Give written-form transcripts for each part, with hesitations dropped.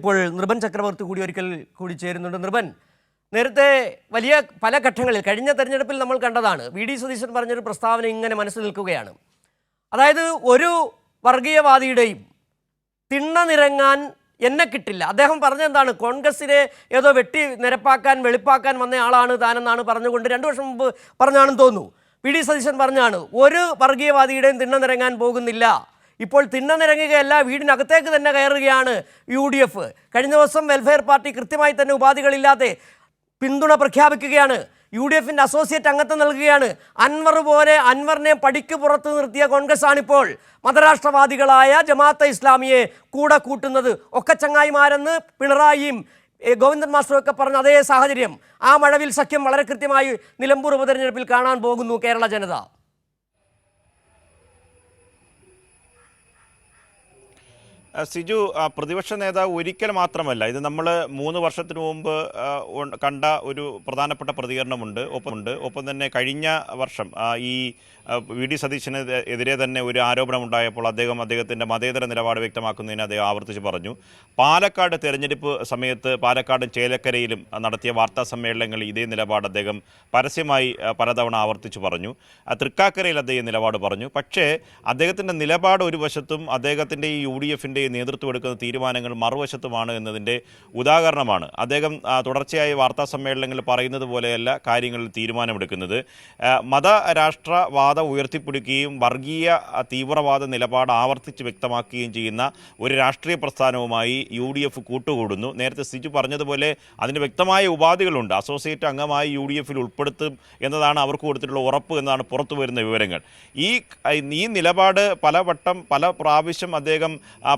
ഇപ്പോൾ നൃപൻ ചക്രവർത്തി കൂടി ഒരിക്കൽ കൂടി ചേരുന്നുണ്ട്. നൃപൻ, നേരത്തെ വലിയ പല ഘട്ടങ്ങളിൽ കഴിഞ്ഞ തെരഞ്ഞെടുപ്പിൽ നമ്മൾ കണ്ടതാണ്. വി.ഡി. സതീശൻ പറഞ്ഞൊരു പ്രസ്താവന ഇങ്ങനെ മനസ്സിൽ നിൽക്കുകയാണ്. അതായത് ഒരു വർഗീയവാദിയുടെയും തിണ്ണ നിരങ്ങാൻ എന്നെ കിട്ടില്ല. അദ്ദേഹം പറഞ്ഞെന്താണ്, കോൺഗ്രസിനെ ഏതോ വെട്ടി നിരപ്പാക്കാൻ വെളുപ്പാക്കാൻ വന്ന ആളാണ് താനെന്നാണ് പറഞ്ഞുകൊണ്ട് 2 വർഷം മുമ്പ് പറഞ്ഞാണെന്ന് തോന്നുന്നു. വി.ഡി. സതീശൻ പറഞ്ഞാണ് ഒരു വർഗീയവാദിയുടെയും തിണ്ണ നിരങ്ങാൻ പോകുന്നില്ല. ഇപ്പോൾ തിണ്ണ നിരങ്ങുകയല്ല, വീടിനകത്തേക്ക് തന്നെ കയറുകയാണ് UDF. കഴിഞ്ഞ ദിവസം വെൽഫെയർ പാർട്ടി കൃത്യമായി തന്നെ ഉപാധികളില്ലാതെ പിന്തുണ പ്രഖ്യാപിക്കുകയാണ്. UDFിൻ്റെ അസോസിയേറ്റ് അംഗത്വം നൽകുകയാണ്. അൻവർ പോലെ അൻവറിനെ പടിക്ക് പുറത്ത് നിർത്തിയ കോൺഗ്രസ് ആണിപ്പോൾ മതരാഷ്ട്രവാദികളായ ജമാഅത്തെ ഇസ്ലാമിയെ കൂടെ കൂട്ടുന്നത്. ഒക്കെ ചങ്ങായിമാരെന്ന് പിണറായിയും ഗോവിന്ദൻ മാസ്റ്ററും ഒക്കെ പറഞ്ഞ അതേ സാഹചര്യം ആ മഴവിൽ സഖ്യം വളരെ കൃത്യമായി നിലമ്പൂർ ഉപതെരഞ്ഞെടുപ്പിൽ കാണാൻ പോകുന്നു കേരള ജനത. സിജു, പ്രതിപക്ഷ നേതാവ് ഒരിക്കൽ മാത്രമല്ല, ഇത് നമ്മൾ 3 വർഷത്തിന് മുമ്പ് കണ്ട ഒരു പ്രധാനപ്പെട്ട പ്രതികരണമുണ്ട്. ഒപ്പം തന്നെ കഴിഞ്ഞ വർഷം ഈ വി.ഡി. സതീശന് എതിരെ തന്നെ ഒരു ആരോപണമുണ്ടായപ്പോൾ അദ്ദേഹത്തിൻ്റെ മതേതര നിലപാട് വ്യക്തമാക്കുന്നതിന് അദ്ദേഹം ആവർത്തിച്ച് പറഞ്ഞു. പാലക്കാട് തെരഞ്ഞെടുപ്പ് സമയത്ത് പാലക്കാടും ചേലക്കരയിലും നടത്തിയ വാർത്താ സമ്മേളനങ്ങളിൽ ഇതേ നിലപാട് അദ്ദേഹം പരസ്യമായി പലതവണ ആവർത്തിച്ച് പറഞ്ഞു. തൃക്കാക്കരയിൽ അദ്ദേഹം നിലപാട് പറഞ്ഞു. പക്ഷേ അദ്ദേഹത്തിൻ്റെ നിലപാട് ഒരു വശത്തും അദ്ദേഹത്തിൻ്റെ ഈ UDFിൻ്റെ നേതൃത്വം എടുക്കുന്ന തീരുമാനങ്ങൾ മറുവശത്തുമാണ് എന്നതിൻ്റെ ഉദാഹരണമാണ്. അദ്ദേഹം തുടർച്ചയായി വാർത്താ സമ്മേളനങ്ങളിൽ പറയുന്നത് പോലെയല്ല കാര്യങ്ങളിൽ തീരുമാനമെടുക്കുന്നത്. മതരാഷ്ട്രവാദം ഉയർത്തിപ്പിടിക്കുകയും വർഗീയ തീവ്രവാദ നിലപാട് ആവർത്തിച്ച് വ്യക്തമാക്കുകയും ചെയ്യുന്ന ഒരു രാഷ്ട്രീയ പ്രസ്ഥാനവുമായി UDF കൂട്ടുകൂടുന്നു. നേരത്തെ സിജു പറഞ്ഞതുപോലെ അതിന് വ്യക്തമായ ഉപാധികളുണ്ട്. അസോസിയേറ്റ് അംഗമായി UDFിൽ ഉൾപ്പെടുത്തും എന്നതാണ് അവർക്ക് കൊടുത്തിട്ടുള്ള ഉറപ്പ് എന്നാണ് പുറത്തു വരുന്ന വിവരങ്ങൾ. ഈ നിലപാട് പല പ്രാവശ്യം അദ്ദേഹം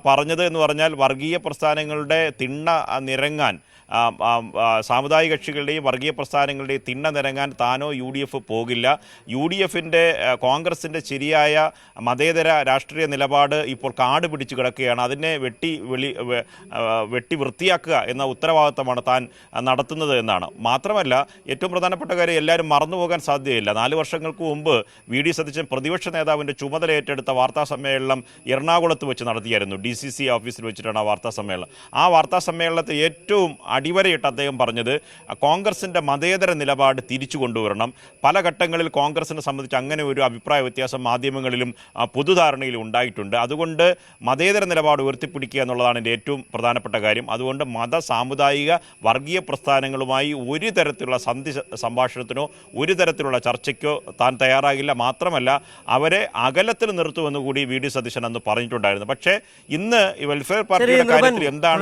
പറഞ്ഞത് എന്ന് പറഞ്ഞാൽ വർഗീയ പ്രസ്ഥാനങ്ങളുടെ തിണ്ണ നിരങ്ങാൻ, സാമുദായിക കക്ഷികളുടെയും വർഗീയ പ്രസ്ഥാനങ്ങളുടെയും തിണ്ണ നിരങ്ങാൻ താനോ UDF പോകില്ല. UDFിൻ്റെ കോൺഗ്രസിൻ്റെ ശരിയായ മതേതര രാഷ്ട്രീയ നിലപാട് ഇപ്പോൾ കാട് പിടിച്ചു കിടക്കുകയാണ്. അതിനെ വെട്ടി വൃത്തിയാക്കുക എന്ന ഉത്തരവാദിത്തമാണ് താൻ നടത്തുന്നത് എന്നാണ്. മാത്രമല്ല, ഏറ്റവും പ്രധാനപ്പെട്ട കാര്യം എല്ലാവരും മറന്നുപോകാൻ സാധ്യതയില്ല. 4 വർഷങ്ങൾക്ക് മുമ്പ് വി.ഡി. സതീശൻ പ്രതിപക്ഷ നേതാവിൻ്റെ ചുമതല ഏറ്റെടുത്ത വാർത്താ സമ്മേളനം എറണാകുളത്ത് വെച്ച് നടത്തിയായിരുന്നു. DCC ഓഫീസിൽ വെച്ചിട്ടാണ് ആ വാർത്താ സമ്മേളനം. ആ വാർത്താ സമ്മേളനത്തിൽ ഏറ്റവും അടിവരയിട്ട് അദ്ദേഹം പറഞ്ഞത് കോൺഗ്രസിൻ്റെ മതേതര നിലപാട് തിരിച്ചു കൊണ്ടുവരണം. പല ഘട്ടങ്ങളിൽ കോൺഗ്രസിനെ സംബന്ധിച്ച് അങ്ങനെ ഒരു അഭിപ്രായ വ്യത്യാസം മാധ്യമങ്ങളിലും പൊതുധാരണയിലും ഉണ്ടായിട്ടുണ്ട്. അതുകൊണ്ട് മതേതര നിലപാട് ഉയർത്തിപ്പിടിക്കുക എന്നുള്ളതാണ് എൻ്റെ ഏറ്റവും പ്രധാനപ്പെട്ട കാര്യം. അതുകൊണ്ട് സാമുദായിക വർഗീയ പ്രസ്ഥാനങ്ങളുമായി ഒരു തരത്തിലുള്ള സംഭാഷണത്തിനോ ഒരു തരത്തിലുള്ള ചർച്ചയ്ക്കോ താൻ തയ്യാറാകില്ല. മാത്രമല്ല, അവരെ അകലത്തിൽ നിർത്തുമെന്ന് കൂടി വി.ഡി. സതീശൻ അന്ന് പറഞ്ഞിട്ടുണ്ടായിരുന്നു. പക്ഷേ ഇന്ന് വെൽഫെയർ പാർട്ടിയുടെ കാര്യത്തിൽ എന്താണ്